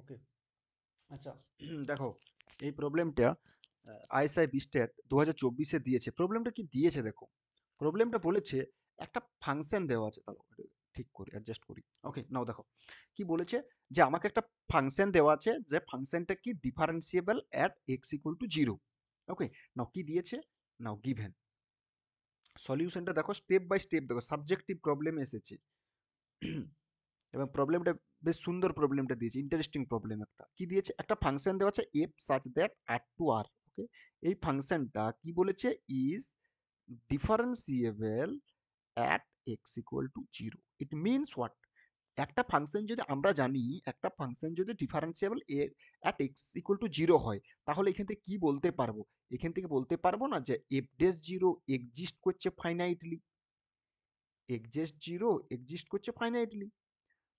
ওকে, আচ্ছা। দেখো, এই প্রবলেমটা আইএসআই বিস্টেট 2024-এ দিয়েছে। প্রবলেমটা কি দিয়েছে দেখো। প্রবলেমটা বলেছে একটা ফাংশন দেওয়া আছে। দাঁড়াও, এটা ঠিক করি, অ্যাডজাস্ট করি। ওকে, নাও দেখো কি বলেছে, যে আমাকে একটা ফাংশন দেওয়া আছে, যে ফাংশনটা কি differentiable at x equal to zero. Okay, now কি দিয়েছে, নাও গিভেন সলিউশনটা দেখো, স্টেপ বাই স্টেপ দেখো, সাবজেক্টিভ প্রবলেম এসেছে। এবং প্রবলেমটা বেশ সুন্দর, প্রবলেমটা দিয়েছে, ইন্টারেস্টিং প্রবলেম। একটা কি দিয়েছে, একটা ফাংশন দেওয়া আছে f such that R to R. Okay, এই ফাংশনটা কি বলেছে, is differentiable at x equal to zero. It means what, একটা ফাংশন যদি আমরা জানি, একটা ফাংশন যদি differentiable at x equal to zero হয়, তাহলে এখান থেকে কি বলতে পারবো, এখান থেকে বলতে পারবো না যে এফ ডেস জিরো এক্সিস্ট করছে ফাইনাইটলি, এক্সিস্ট জিরো এক্সিস্ট করছে ফাইনাইটলি,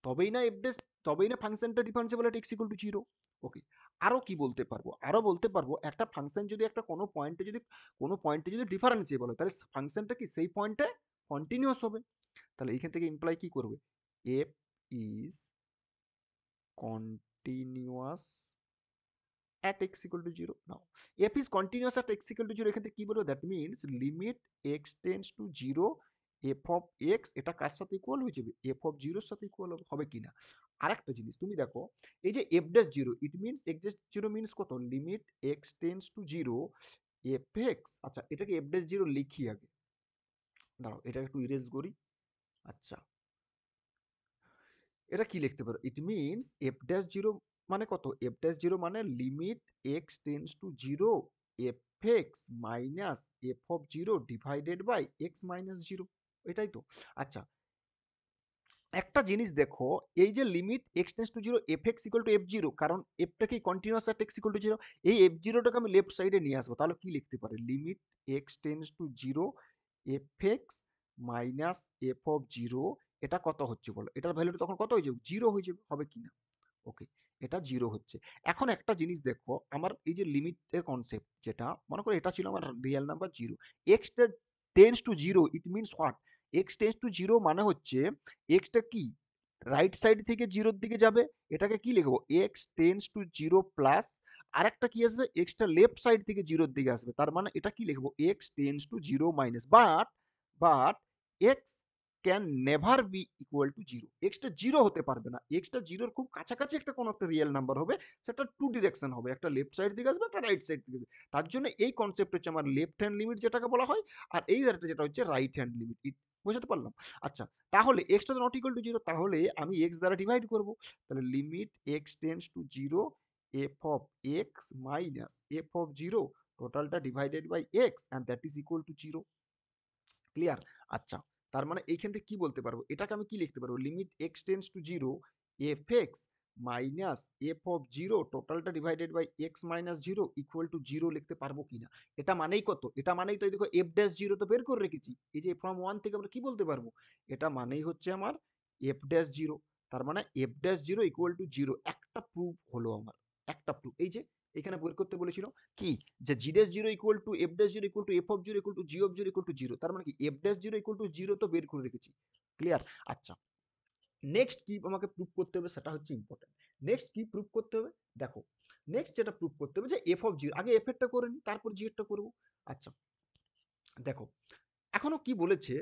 তবেই না এফডেস, তবেই না ফাংশনটা ডিফারেন্সিবল এট এক্স ইকুয়াল টু জিরো। ওকে, আরও কি বলতে পারবো, আরও বলতে পারবো একটা ফাংশন যদি একটা কোনো পয়েন্টে যদি ডিফারেন্সিয়েবল হয়, তাহলে ফাংশনটা কি সেই পয়েন্টে কন্টিনিউয়াস হবে। তাহলে এখান থেকে ইমপ্লাই কি করবে, F is continuous at x equal to 0. Now, f is continuous at x equal to 0, এখান থেকে কি বলবো, that means limit x tends to 0 f of x এটা কার সাথে ইকুয়াল হয়ে যাবে, f of 0 এর সাথে ইকুয়াল হবে কিনা। আরেকটা জিনিস তুমি দেখো, এই যে f dash 0, it means x dash 0 means কত, limit x tends to 0 f x। আচ্ছা, এটাকে f ড্যাশ 0 লিখি আগে, দাঁড়াও এটা একটু ইরেজ করি। আচ্ছা, এটা কি লিখতে পারো, it means f dash zero মানে কত, এফ ড্যাশ জিরো মানে limit x tends to zero f x minus f of zero divided by x minus zero, এটাই তো। আচ্ছা, একটা জিনিস দেখো, এই যে limit x tends to zero f x equal to f zero, কারণ এফটা কি continuous at x equal to zero, এই এফ জিরোটাকে আমি লেফট সাইডে নিয়ে আসবো, তাহলে কি লিখতে পারি, limit x tends to zero f x minus f of zero, এটা কত হচ্ছে বলো, এটার ভ্যালুটা তখন কত হয়ে যাবে, জিরো হয়ে যাবে, হবে কি না। ওকে, এটা জিরো হচ্ছে। এখন একটা জিনিস দেখো, আমার এই যে লিমিটের কনসেপ্ট, যেটা মনে করো এটা ছিল আমার real number zero, x tends to zero, it means what, x tends to zero মানে হচ্ছে এক্সটা কি রাইট সাইড থেকে জিরোর দিকে যাবে, এটাকে কি লিখবো, x tends to zero plus আরেকটা কি আসবে, এক্সটা লেফট সাইড থেকে জিরোর দিকে আসবে, তার মানে এটা কি লিখবো, x tends to zero minus, but x can never be equal to zero, extra zero হতে পারবে না, এক্সটা জিরোর খুব কাছাকাছি একটা কোনো একটা রিয়েল নাম্বার হবে, সেটা টু ডিরেকশন হবে, একটা লেফট সাইড দিকে আসবে, একটা রাইট সাইড দিকে আসবে। তার জন্য এই কনসেপ্ট হচ্ছে আমার লেফট হ্যান্ড লিমিট যেটাকে বলা হয়, আর এই যেটা হচ্ছে রাইট হ্যান্ড লিমিট। বুঝতে পারলাম। আচ্ছা, তাহলে এক্সটা নট ইকুয়াল টু জিরো, তাহলে আমি এক্স দ্বারা ডিভাইড করব, তাহলে limit x tends to zero f of x minus f of zero টোটালটা divided by x and that is equal to zero. Clear. আচ্ছা, তার মানে এইখান থেকে কি বলতে পারবো, এটাকে আমি কি লিখতে পারবো, limit x tends to zero f x minus f of zero টোটালটা divided by x minus zero equal to zero লিখতে পারবো কিনা। এটা মানেই কত, এটা মানেই তো দেখো এফ ড্যাশ জিরো তো বের করে রেখেছি, এই যে ফ্রম ওয়ান থেকে আমরা কি বলতে পারবো, এটা মানেই হচ্ছে আমার এফ ড্যাশ জিরো। তার মানে F dash zero equal to zero, একটা প্রুফ হলো আমার, একটা প্রুফ। এই যে এখানে বের করতে বলেছিল কি, যে g dash zero equal to f dash zero equal to f of zero equal to g of zero equal to zero, তার মানে কি f dash zero equal to zero তো বের করে রেখেছি। ক্লিয়ার। আচ্ছা, নেক্সট কি আমাকে প্রুফ করতে হবে, সেটা হচ্ছে ইম্পর্টেন্ট। নেক্সট কি প্রুফ করতে হবে, দেখো নেক্সট যেটা প্রুফ করতে হবে, যে এফ অফ জিরো, আগে এফ এরটা করে নি, তারপর জি এরটা করবো। আচ্ছা, দেখো এখনো কি বলেছে,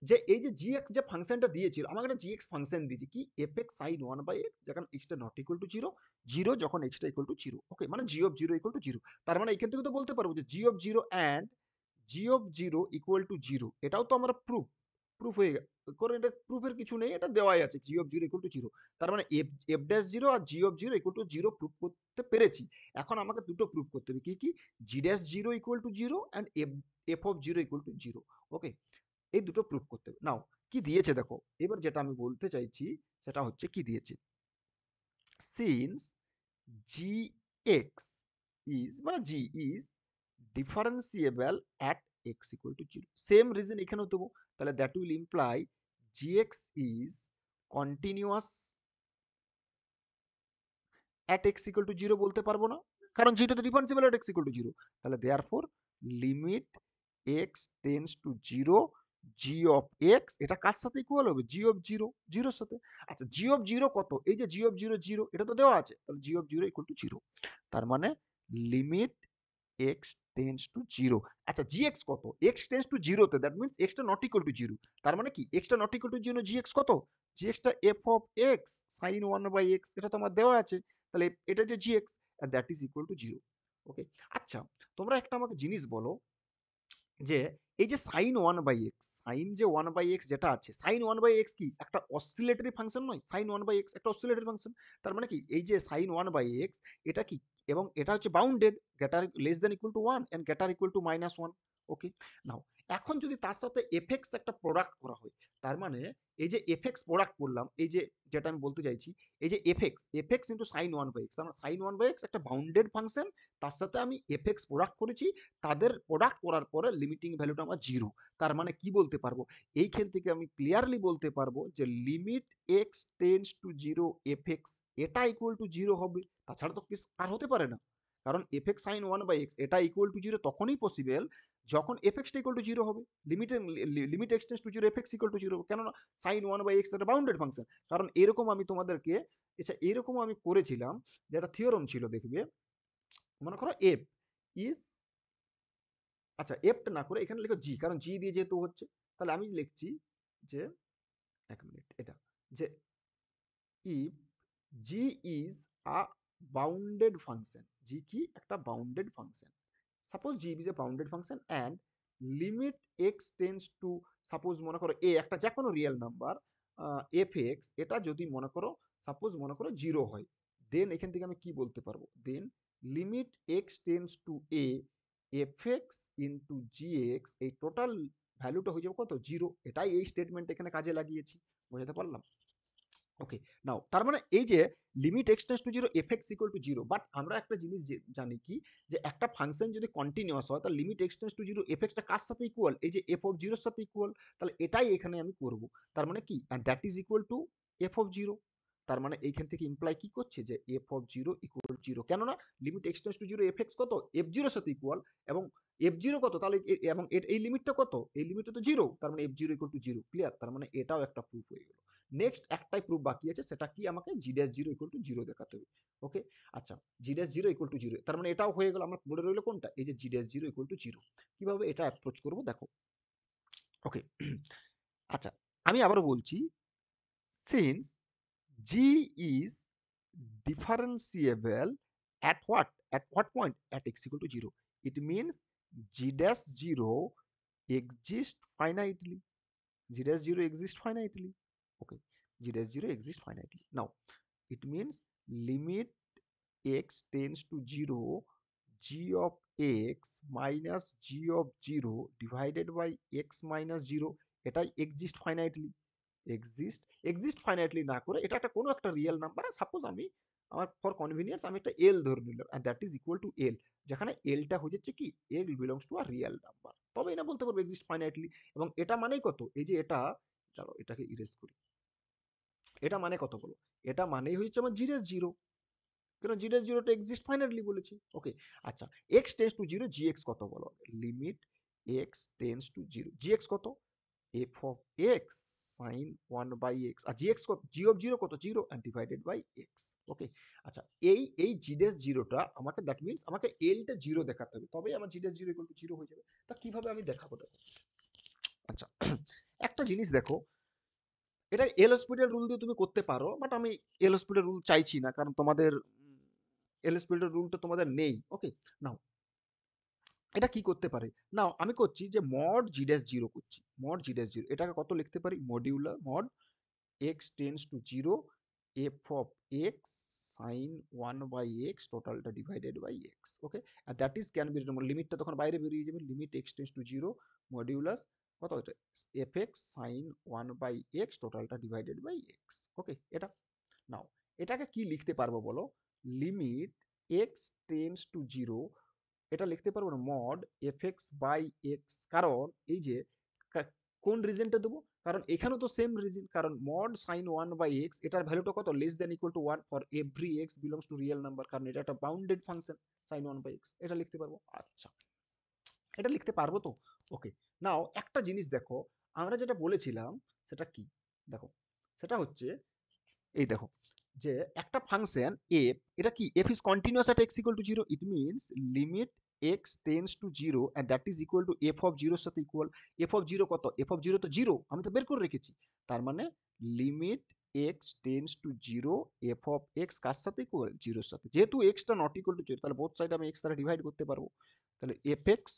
যে এই যে জি এক্স যে ফাংশনটা দিয়েছিল, আমাকে একটা জি এক্স ফাংশন দিয়েছে কি f x sine one by x, যখন এক্সটা not equal to zero, zero যখন এক্সটা ইকুয়াল টু জিরো। ওকে, মানে g of zero equal to zero. তার মানে এখান থেকে তো বলতে পারবো যে g of zero and g of zero equal to zero, এটাও তো আমরা প্রুফ, প্রুফ হয়ে করে, এটা প্রুফের কিছু নেই, এটা দেওয়াই আছে, g of zero equal to zero. তার মানে এফ এফ ড্যাশ জিরো আর g of zero equal to zero proof করতে পেরেছি। এখন আমাকে দুটো প্রুফ করতে হবে, কি কি, g dash zero equal to zero and f f of zero equal to zero. Okay, এই দুটো প্রুফ করতে হবে। নাও কি দিয়েছে দেখো, এবার যেটা আমি বলতে চাইছি সেটা হচ্ছে কি দিয়েছে, সিন্স জি এক্স ইজ মানে g is differentiable at x equal to zero, same reason এখানেও দেবো, তাহলে that will imply g x is continuous at x equal to zero বলতে পারবো না, কারণ জিটা তো differentiable at x equal to zero. তাহলে therefore limit x tends to zero g of x এটা কার সাথে ইকুয়াল হবে? জি অফ জিরো, জিরোর সাথে। আচ্ছা জি অফ জিরো কত? এই যে জি অফ জিরো জিরো এটা তো দেওয়া আছে, তাহলে g of zero equal to zero. তার মানে limit x tends to zero. আচ্ছা জি এক্স কত? এক্স টেন্স টু জিরোতে, দ্যাট মিনস এক্সটা নট ইকুয়াল টু জিরো। তার মানে কি এক্সটা not equal to zero, g x কত? জি এক্সটা f of x sine one by x, এটা তো আমার দেওয়া আছে। তাহলে এটা যে g x that is equal to zero. Okay. আচ্ছা তোমরা একটা আমাকে জিনিস বলো যে এই যে sine one by x, sine যে ওয়ান বাই এক্স যেটা আছে, সাইন ওয়ান বাই এক্স কি একটা অসিলেটরি ফাংশন নয়? সাইন ওয়ান বাই এক্স একটা অসিলেটরি ফাংশন। তার মানে কি এই যে সাইন ওয়ান বাই এক্স এটা কি, এবং এটা হচ্ছে bounded, greater less than equal to one and greater equal to minus one. Okay. Now এখন যদি তার সাথে এফএক্স একটা প্রোডাক্ট করা হয়, তার মানে এই যে এফএক্স প্রোডাক্ট করলাম, এই যে যেটা আমি বলতে চাইছি, এই যে f x f x into sine one by x, তার মানে সাইন ওয়ান বাই এক্স একটা বাউন্ডেড ফাংশন, তার সাথে আমি এফএক্স প্রোডাক্ট করেছি, তাদের প্রোডাক্ট করার পরে লিমিটিং ভ্যালুটা আমার জিরো। তার মানে কি বলতে পারবো? এইখান থেকে আমি ক্লিয়ারলি বলতে পারবো যে limit x tends to zero f x এটা ইকুয়াল টু জিরো হবে, তাছাড়া তো কিছু আর হতে পারে না। কারণ f x sine one by x এটা ইকুয়াল টু জিরো তখনই পসিবল যখন এফ এক্সটা ইকুয়াল টু জিরো হবে। Limit x tends to zero f x equal to zero, কেননা সাইন ওয়ান বাই এক্স একটা বাউন্ডেড ফাংশন। কারণ এরকম আমি তোমাদেরকে, আচ্ছা এরকম আমি করেছিলাম, যেটা থিওরম ছিল দেখবে, মনে করো এফ ইজ, আচ্ছা এফটা না করে এখানে লিখো জি, কারণ জি দিয়ে যেহেতু হচ্ছে, তাহলে আমি লিখছি যে, এক মিনিট, এটা যে if G is a bounded function, G কি একটা bounded function, suppose G is a bounded function and limit x tends to, suppose মনে করো এ একটা যে কোনো রিয়েল নাম্বার এফ এক্স, এটা যদি মনে করো সাপোজ মনে করো জিরো হয়, দেন এখান থেকে আমি কি বলতে পারবো, then limit x tends to a f x into g x, এই টোটাল ভ্যালুটা হয়ে যাবে কত? জিরো। এটাই এই স্টেটমেন্ট এখানে কাজে লাগিয়েছি, বোঝাতে পারলাম? ওকে। নাও তার মানে এই যে limit x tends to zero f x equal to zero, but আমরা একটা জিনিস জানি কি, যে একটা ফাংশন যদি কন্টিনিউয়াস হয় তাহলে limit x tends to zero f এক্সটা কার সাথে ইকুয়াল? এই যে এফ অফ জিরোর সাথে ইকুয়াল। তাহলে এটাই এখানে আমি করব। তার মানে কি, and that is equal to f of zero. তার মানে এইখান থেকে ইমপ্লাই কি করছে, যে f of zero equal zero, কেননা limit x tends to zero f x কত? এফ জিরোর সাথে ইকুয়াল, এবং এফ জিরো কত তাহলে, এবং এই লিমিটটা কত? এই লিমিটটা তো জিরো, তার মানে F zero equal to zero. Clear? তার মানে এটাও একটা প্রুফ হয়ে গেল। নেক্সট একটাই প্রুফ বাকি আছে, সেটা কি, আমাকে g dash zero equal to zero দেখাতে হবে। ওকে। আচ্ছা g dash zero equal to zero, তার মানে এটাও হয়ে গেল। আমার পড়ে রইলো কোনটা? এই যে g dash zero equal to zero. কিভাবে এটা অ্যাপ্রোচ করবো দেখো। ওকে। আচ্ছা আমি আবারও বলছি, since G is differentiable at what? At what point? At x equal to 0. It means g dash 0 exists finitely. G dash 0 exists finitely. Okay. G dash 0 exists finitely. Now, it means limit x tends to 0, g of x minus g of 0 divided by x minus 0, এটাই exist finitely। Exist ফাইনাইটলি না করে এটা একটা কোনো একটা real number, suppose আমি আমার for convenience আমি একটা এল ধরে নিলাম, and that is equal to L, যেখানে এলটা হয়ে যাচ্ছে কি, L belongs to a real number, তবে এটা বলতে পারবো এক্সিস্ট ফাইনাইটলি। এবং এটা মানেই কত, এই যে এটা, চলো এটাকে ইরেজ করি, এটা মানে কত বলো, এটা মানেই হচ্ছে আমার জিরো জিরো, কেন জিরো জিরোটা এক্সিস্ট ফাইনাইটলি বলেছি। ওকে। আচ্ছা x tends to zero, g x কত বলো, limit x tends to zero, g x কত? F of x sine one by x, আর জি এক্স কত? জি অফ জিরো কত? Zero, and divided by x. Okay. আচ্ছা এই জি dash জিরোটা আমাকে, that means আমাকে এলটা জিরো দেখাতে হবে, তবেই আমার g dash zero equal to zero হয়ে যাবে। তা কিভাবে আমি দেখাবো দেখো। আচ্ছা একটা জিনিস দেখো, এটা এল হসপিটাল রুল দিয়ে তুমি করতে পারো, বাট আমি এল হসপিটাল রুল চাইছি না, কারণ তোমাদের এল হসপিটাল রুলটা তোমাদের নেই। ওকে। নাও এটা কি করতে পারে, নাও আমি করছি যে মড জি ড্যাশ জিরো করছি, মড জি ড্যাশ জিরো এটাকে কত লিখতে পারি, modular mod x tends to 0 f of x sin 1 by x টোটালটা ডিভাইডেড বাই x। ওকে। আর দ্যাট ইজ ক্যান বি লিমিটটা তখন বাইরে বেরিয়ে যাবে, limit x tends to 0 modulus কত এটা, f x sine 1 by x টোটালটা ডিভাইডেড বাই এক্স। ওকে। এটা নাও এটাকে কি লিখতে পারবো বলো, লিমিট এক্স টেন্স টু 0, এটা লিখতে পারবো না, mod f x by x, কারণ এই যে কোন রিজনটা দেবো, কারণ এখানেও তো সেম রিজন, কারণ mod sine one by x এটার ভ্যালুটা কত, less than equal to one for every x belongs to real number, কারণ এটা একটা bounded function sine one by x, এটা লিখতে পারবো। আচ্ছা এটা লিখতে পারবো তো। ওকে। নাও একটা জিনিস দেখো, আমরা যেটা বলেছিলাম সেটা কি? দেখো, সেটা হচ্ছে এই দেখো যে একটা ফাংশন এফ, এটা কি f is continuous at x equal to zero, it means limit x tends to zero and that is equal to f of জিরোর সাথে ইকুয়াল। এফ অফ জিরো কত? এফ অফ জিরো তো zero, আমি তো বের করে রেখেছি। তার মানে limit x tends to zero, f of x কার সাথে ইকুয়াল? জিরোর সাথে। যেহেতু এক্সটা নট ইকুয়াল টু জিরো, তাহলে বোথ সাইড আমি এক্স দ্বারা ডিভাইড করতে পারবো। তাহলে এফ এক্স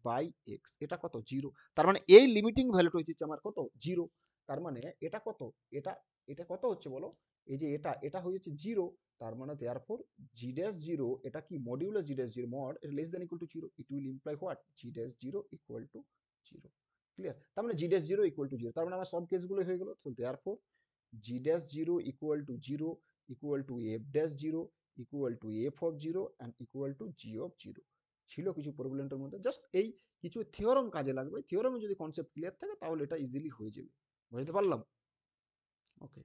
বাই এক্স, এটা কত? জিরো। তার মানে এই লিমিটিং ভ্যালুটা হচ্ছে আমার কত? জিরো। তার মানে এটা কত? এটা এটা কত হচ্ছে বলো? এই যে এটা হয়ে যাচ্ছে জিরো। তার মানে দেয়ারফর জি ড্যাশ জিরো, এটা কি modular g dash zero mod এটা less than equal to zero, it will imply what? G dash zero equal to zero. Clear? তার মানে g dash zero equal to zero, তার মানে আমার সব কেসগুলো হয়ে গেল। তো therefore g dash zero equal to zero equal to f dash zero equal to f of zero and equal to g of zero. ছিল কিছু প্রবলেমটার মধ্যে, জাস্ট এই কিছু থিওরম কাজে লাগবে। থিওরমে যদি কনসেপ্ট ক্লিয়ার থাকে তাহলে এটা ইজিলি হয়ে যাবে। বুঝতে পারলাম? ওকে।